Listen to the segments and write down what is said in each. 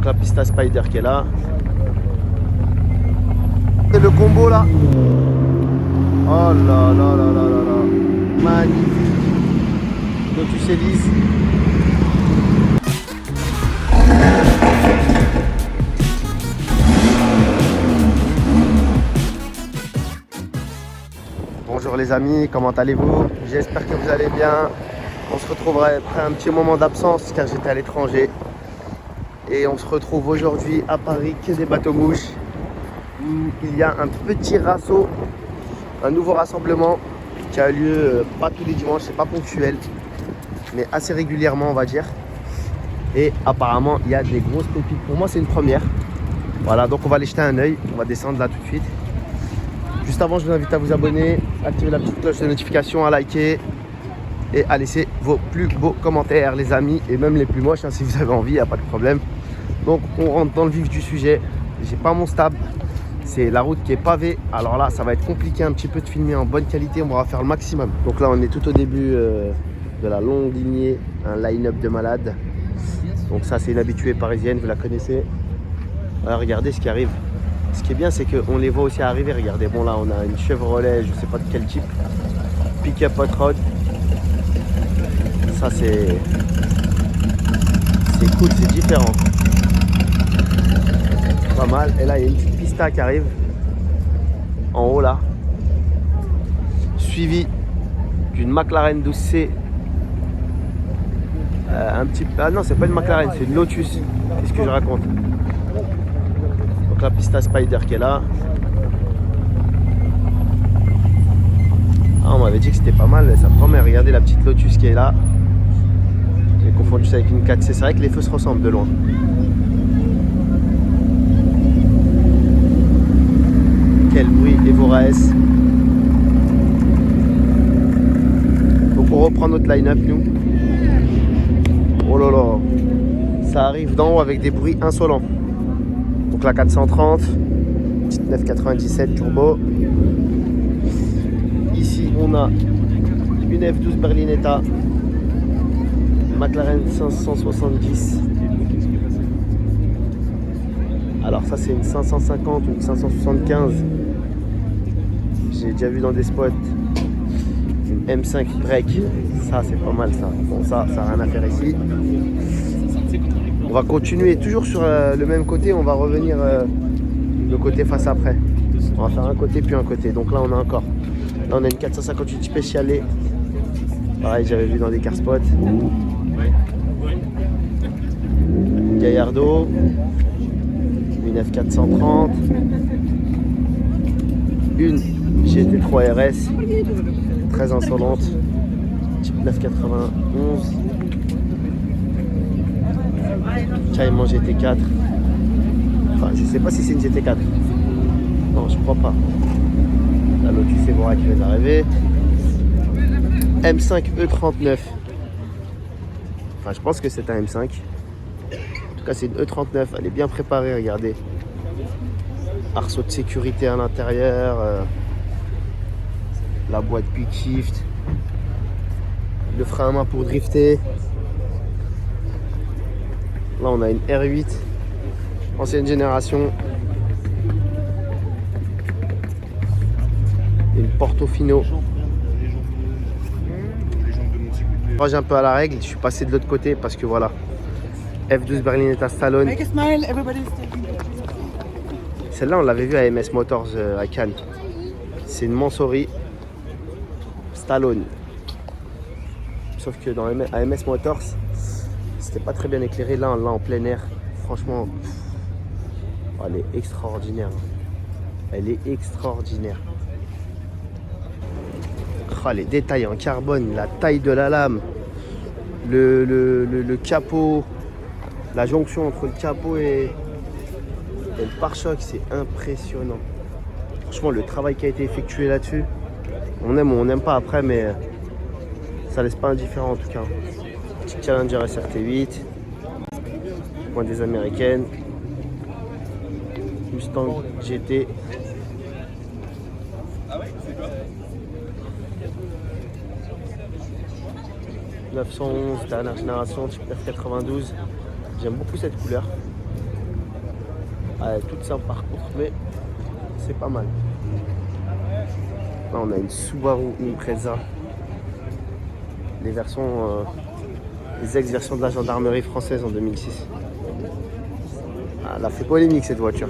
la pista Spider qui est là. Et le combo là. Oh là là là là là là. Magnifique. Lotus Elise. Bonjour les amis, comment allez-vous? J'espère que vous allez bien. On se retrouvera après un petit moment d'absence car j'étais à l'étranger. Et on se retrouve aujourd'hui à Paris, quai des Bateaux-Mouches, où il y a un petit rasso, un nouveau rassemblement qui a lieu pas tous les dimanches, c'est pas ponctuel, mais assez régulièrement on va dire. Et apparemment il y a des grosses pépites. Pour moi c'est une première. Voilà, donc on va aller jeter un œil, on va descendre là tout de suite. Juste avant, je vous invite à vous abonner, activer la petite cloche de notification, à liker et à laisser vos plus beaux commentaires, les amis, et même les plus moches, hein, si vous avez envie, il n'y a pas de problème. Donc, on rentre dans le vif du sujet. J'ai pas mon stab, c'est la route qui est pavée. Alors là, ça va être compliqué un petit peu de filmer en bonne qualité, on va faire le maximum. Donc là, on est tout au début de la longue lignée, un line-up de malades. Donc ça, c'est une habituée parisienne, vous la connaissez. Alors, regardez ce qui arrive. Ce qui est bien, c'est qu'on les voit aussi arriver. Regardez, bon là, on a une Chevrolet, je sais pas de quel type. Pick-up hot rod. Ça, c'est cool, c'est différent. Pas mal. Et là, il y a une petite pista qui arrive. En haut, là. Suivi d'une McLaren 12C. Ah non, c'est pas une McLaren, c'est une Lotus. Qu'est-ce que je raconte? Donc la pista Spider qui est là. Ah, on m'avait dit que c'était pas mal, ça promet. Regardez la petite Lotus qui est là. J'ai confondu ça avec une 4C. C'est vrai que les feux se ressemblent de loin. Quel bruit, Evora S. Donc on reprend notre line-up nous. Oh là là. Ça arrive d'en haut avec des bruits insolents. Donc la 430, petite 997 turbo. Ici on a une F12 Berlinetta, McLaren 570. Alors ça c'est une 550 ou une 575. J'ai déjà vu dans des spots une M5 break. Ça c'est pas mal ça. Bon ça n'a rien à faire ici. On va continuer toujours sur le même côté, on va revenir le côté face après. On va faire un côté puis un côté. Donc là on a encore. Là on a une 458 spéciale. Pareil, j'avais vu dans des car spots. Une Gallardo. Une F430. Une GT3 RS. Très insolente. Type 991. Cayman GT4. Enfin, je sais pas si c'est une GT4. Non, je crois pas. La Lotus Evora qui vient d'arriver. M5 E39. Enfin, je pense que c'est un M5. En tout cas, c'est une E39. Elle est bien préparée, regardez. Arceau de sécurité à l'intérieur. La boîte quick shift. Le frein à main pour drifter. Là, on a une R8, ancienne génération. Une Portofino. Moi, j'ai un peu à la règle. Je suis passé de l'autre côté parce que voilà. F12 Berlinetta Stallone. Celle-là, on l'avait vue à MS Motors à Cannes. C'est une Mansory Stallone. Sauf que dans à MS Motors, c'était pas très bien éclairé. Là en plein air, franchement, oh, elle est extraordinaire. Elle est extraordinaire. Oh, les détails en carbone, la taille de la lame, le capot, la jonction entre le capot et le pare-choc, c'est impressionnant. Franchement, le travail qui a été effectué là-dessus, on aime ou on n'aime pas après, mais ça laisse pas indifférent en tout cas. Petit Challenger SRT8, point des américaines, Mustang GT. « 911, dernière génération, type F92. J'aime beaucoup cette couleur. Elle est toute simple par contre, mais c'est pas mal. Là, on a une Subaru Impreza. Les versions, les ex-versions de la gendarmerie française en 2006. Ah, elle a fait polémique cette voiture.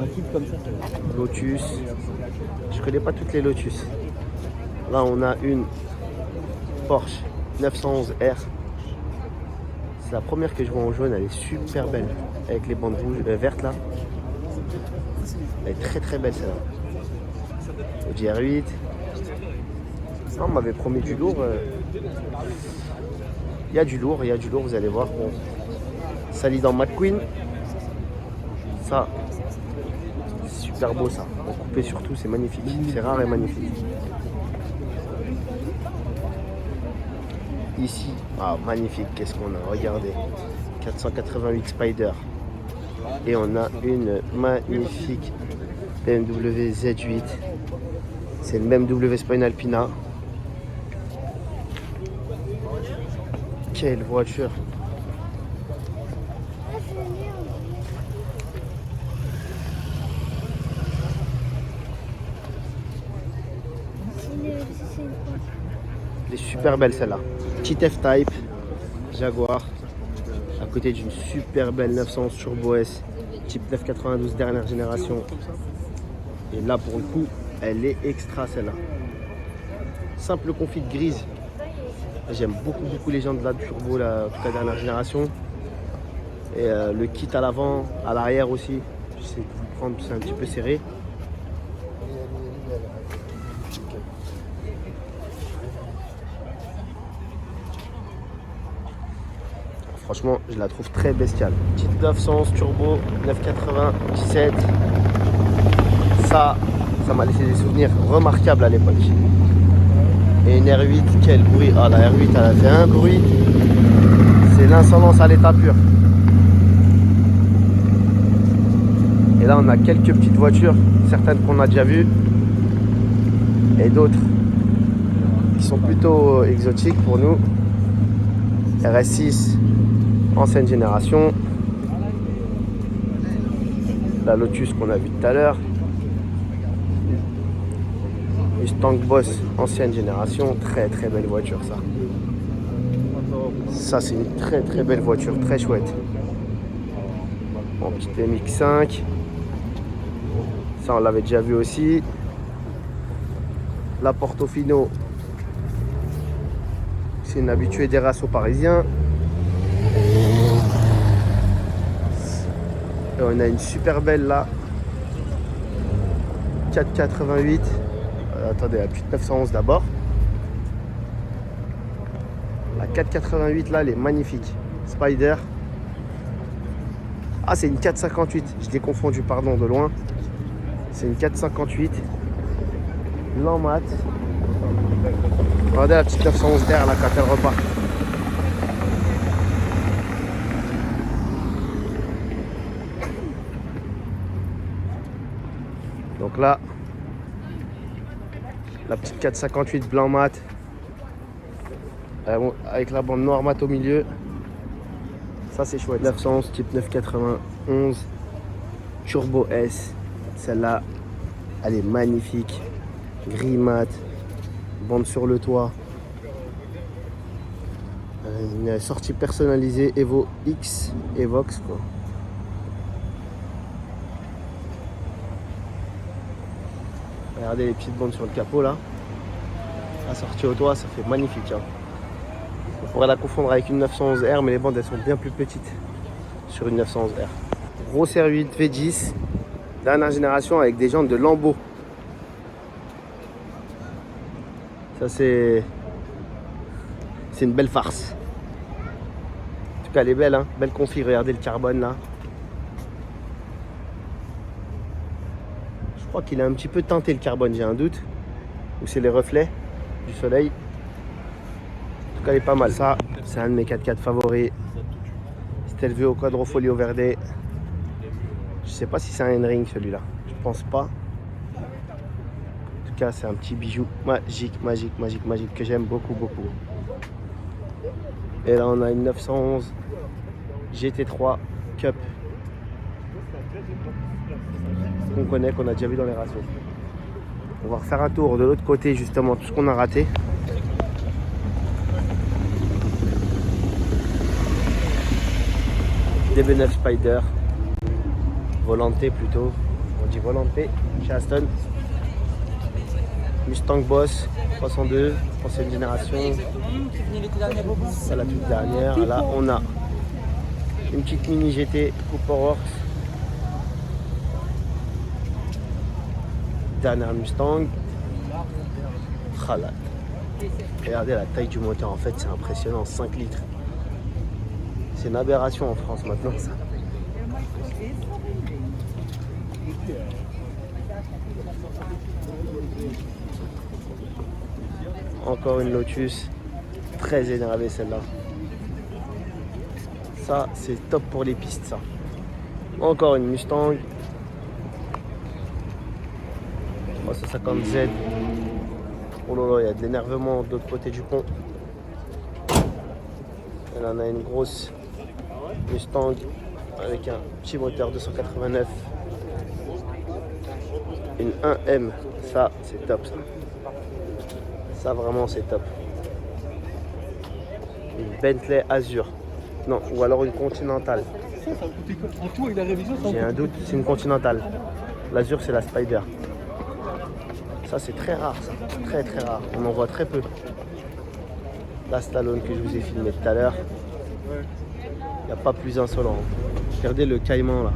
Un type comme ça. Lotus. Je connais pas toutes les Lotus. Là, on a une Porsche 911 R. C'est la première que je vois en jaune. Elle est super belle. Avec les bandes rouges, vertes là. Elle est très très belle celle-là. Audi R8. Ça, on m'avait promis du lourd. Il y a du lourd, vous allez voir. Bon. Ça lit dans McQueen. Ça, c'est super beau ça. En coupé surtout, c'est magnifique. C'est rare et magnifique. Ici, ah magnifique, qu'est-ce qu'on a, regardez. 488 Spider. Et on a une magnifique BMW Z8. C'est le même W Spine Alpina. Quelle voiture! Elle est super belle celle-là. Petite F-Type, Jaguar, à côté d'une super belle 911 Turbo S, type 992 dernière génération. Et là pour le coup, elle est extra celle-là. Simple config grise. J'aime beaucoup les gens de la Turbo, toute la dernière génération. Et le kit à l'avant, à l'arrière aussi. J'essaie de vous prendre, c'est un petit peu serré. Franchement, je la trouve très bestiale. Petite 911 Turbo, 997. Ça m'a laissé des souvenirs remarquables à l'époque. Et une R8, quel bruit! Ah, la R8, elle a fait un bruit. C'est l'insolence à l'état pur. Et là, on a quelques petites voitures, certaines qu'on a déjà vues. Et d'autres qui sont plutôt exotiques pour nous. RS6, ancienne génération. La Lotus qu'on a vue tout à l'heure. Mustang Boss, ancienne génération, très belle voiture ça. Ça c'est une très belle voiture, très chouette. Bon, petite MX5. Ça on l'avait déjà vu aussi. La Portofino. C'est une habituée des rassos parisiens. Et on a une super belle là. 488. Attendez, la petite 911 d'abord. La 488 là, elle est magnifique. Spider. Ah, c'est une 458. Je l'ai confondu, pardon, de loin. C'est une 458. Blanc mat. Regardez la petite 911 R là quand elle repart. Donc là, la petite 458 blanc mat avec la bande noire mat au milieu. Ça c'est chouette. 911 type 991 Turbo S. Celle-là, elle est magnifique. Gris mat, bande sur le toit. Une sortie personnalisée Evo X Evox quoi. Regardez les petites bandes sur le capot là. La sortie au toit, ça fait magnifique. Hein. On pourrait la confondre avec une 911R, mais les bandes elles sont bien plus petites sur une 911R. Gros R8 V10, dernière génération avec des jantes de Lambeau. Ça c'est une belle farce. En tout cas elle est belle, hein. Belle config, regardez le carbone là. Je crois qu'il a un petit peu teinté le carbone, j'ai un doute. Ou c'est les reflets du soleil. En tout cas, elle est pas mal. Ça, c'est un de mes 4x4 favoris. C'est élevé au Quadrofolio Verde. Je sais pas si c'est un N-Ring celui-là. Je pense pas. En tout cas, c'est un petit bijou magique que j'aime beaucoup. Et là, on a une 911 GT3 Cup. Qu'on connaît, qu'on a déjà vu dans les ratios. On va refaire un tour de l'autre côté, justement, tout ce qu'on a raté. DB9 Spider. Volante plutôt. On dit Volante chez Aston. Mustang Boss 302, ancienne génération. C'est la toute dernière. Là, on a une petite mini GT Cooperworks. Dernière Mustang. Khalat. Regardez la taille du moteur, en fait, c'est impressionnant, 5 litres. C'est une aberration en France maintenant, ça. Encore une Lotus, très énervée celle-là. Ça, c'est top pour les pistes, ça. Encore une Mustang. 350Z. Oh là là, il y a de l'énervement de l'autre côté du pont. Et là, on a une grosse Mustang avec un petit moteur 289. Une 1M. Ça, c'est top, ça. Ça, vraiment, c'est top. Une Bentley Azure. Non, ou alors une Continental. J'ai un doute, c'est une Continental. L'Azure, c'est la Spider. Ça, c'est très rare, ça. Très, très rare. On en voit très peu. La Stallone que je vous ai filmé tout à l'heure. Il n'y a pas plus insolent. Regardez le Caïman, là.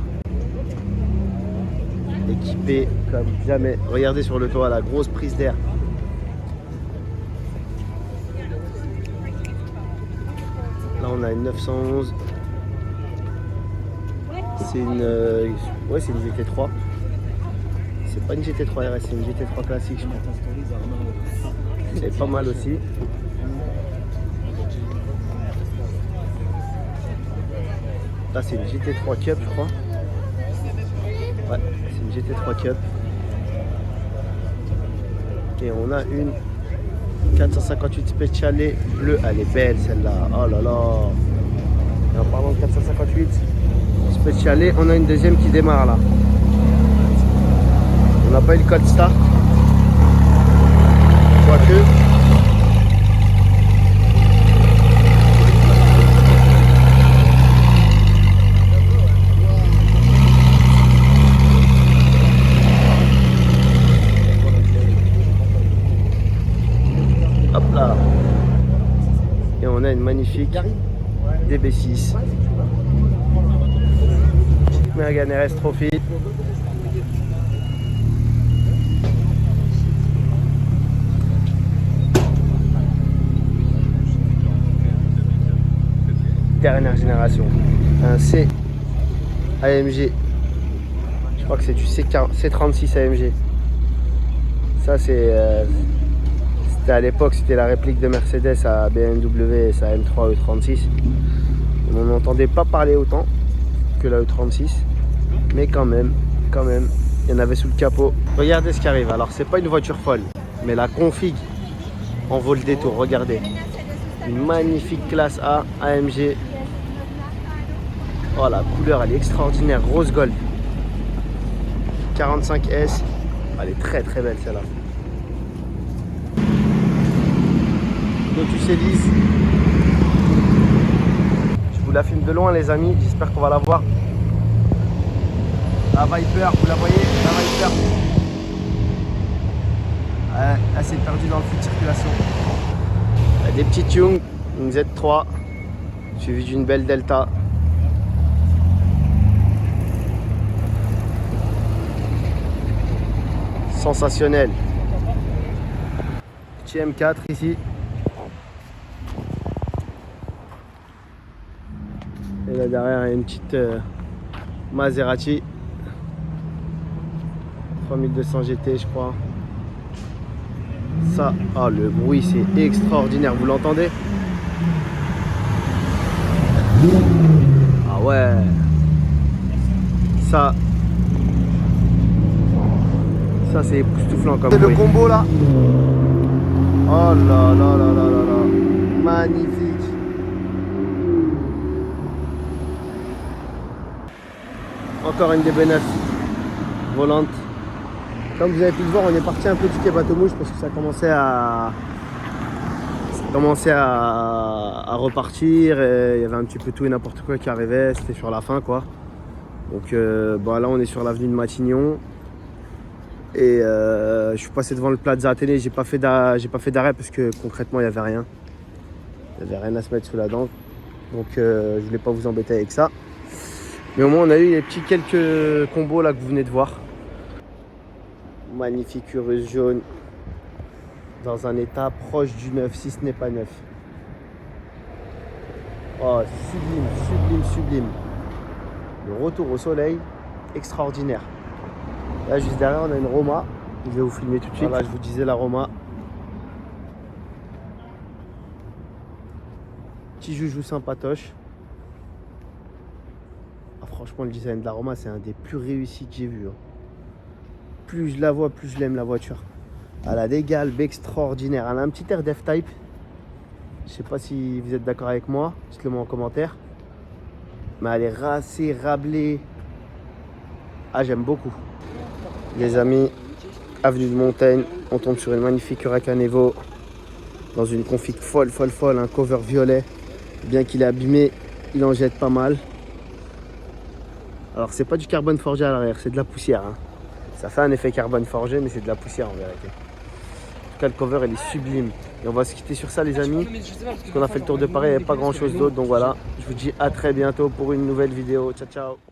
Équipé comme jamais. Regardez sur le toit, la grosse prise d'air. Là, on a une 911. C'est une, ouais, c'est une GT3. C'est pas une GT3 RS, c'est une GT3 classique, je crois. C'est pas mal aussi. Là, c'est une GT3 Cup, je crois. Ouais, c'est une GT3 Cup. Et on a une 458 Speciale bleue. Elle est belle celle-là. Oh là là. Et en parlant de 458 Speciale, on a une deuxième qui démarre là. On n'a pas eu le code start. Quoique. Hop là. Et on a une magnifique DB6. Mégane RS Trophy. Dernière génération, un C AMG, je crois que c'est du C36 AMG. Ça c'était à l'époque, c'était la réplique de Mercedes à BMW et sa M3 E36. On n'entendait pas parler autant que la E36, mais quand même, il y en avait sous le capot. Regardez ce qui arrive, alors c'est pas une voiture folle, mais la config en vaut le détour, regardez. Une magnifique classe A AMG. Oh, la couleur elle est extraordinaire, rose gold. 45S. Elle est très très belle celle-là. Lotus Elise. Je vous la filme de loin les amis, j'espère qu'on va la voir. La Viper, vous la voyez? La Viper. Elle s'est perdue dans le flux de circulation. Il y a des petites Young, une Z3, suivie d'une belle Delta. Sensationnel. Petit M4 ici. Et là derrière, il y a une petite Maserati 3200 GT, je crois. Ça, oh, le bruit, c'est extraordinaire. Vous l'entendez? Ah ouais. Ça c'est époustouflant comme bruit. C'est le combo là. Oh là là là là là là. Magnifique. Encore une DB9 volante. Comme vous avez pu le voir, on est parti un peu du quai Bateau-Mouche parce que ça commençait à repartir. Et il y avait un petit peu tout et n'importe quoi qui arrivait. C'était sur la fin, quoi. Donc bon, là, on est sur l'avenue de Matignon. Et je suis passé devant le Plaza Athénée. J'ai pas fait d'arrêt parce que concrètement, il n'y avait rien. Il n'y avait rien à se mettre sous la dent. Donc je voulais pas vous embêter avec ça. Mais au moins on a eu les petits quelques combos là que vous venez de voir. Magnifique Urus jaune. Dans un état proche du neuf, si ce n'est pas neuf. Oh, sublime, sublime, sublime. Le retour au soleil, extraordinaire. Là juste derrière on a une Roma. Je vais vous filmer tout de suite. Voilà, je vous disais la Roma. Petit joujou sympatoche. Ah, franchement, le design de la Roma, c'est un des plus réussis que j'ai vu. Hein. Plus je la vois, plus je l'aime la voiture. Elle a des galbes extraordinaires. Elle a un petit air F-Type. Je sais pas si vous êtes d'accord avec moi. Dites-le moi en commentaire. Mais elle est racée, rablée. Ah, j'aime beaucoup. Les amis, avenue de Montaigne. On tombe sur une magnifique Huracan Evo. Dans une config folle, folle, folle. Un cover violet. Bien qu'il est abîmé, il en jette pas mal. Alors c'est pas du carbone forgé à l'arrière, c'est de la poussière. Hein. Ça fait un effet carbone forgé, mais c'est de la poussière en vérité. En tout cas, le cover il est sublime. Et on va se quitter sur ça, les amis. Parce qu'on a fait le tour de Paris, il n'y avait pas grand chose d'autre. Donc voilà, je vous dis à très bientôt pour une nouvelle vidéo. Ciao, ciao.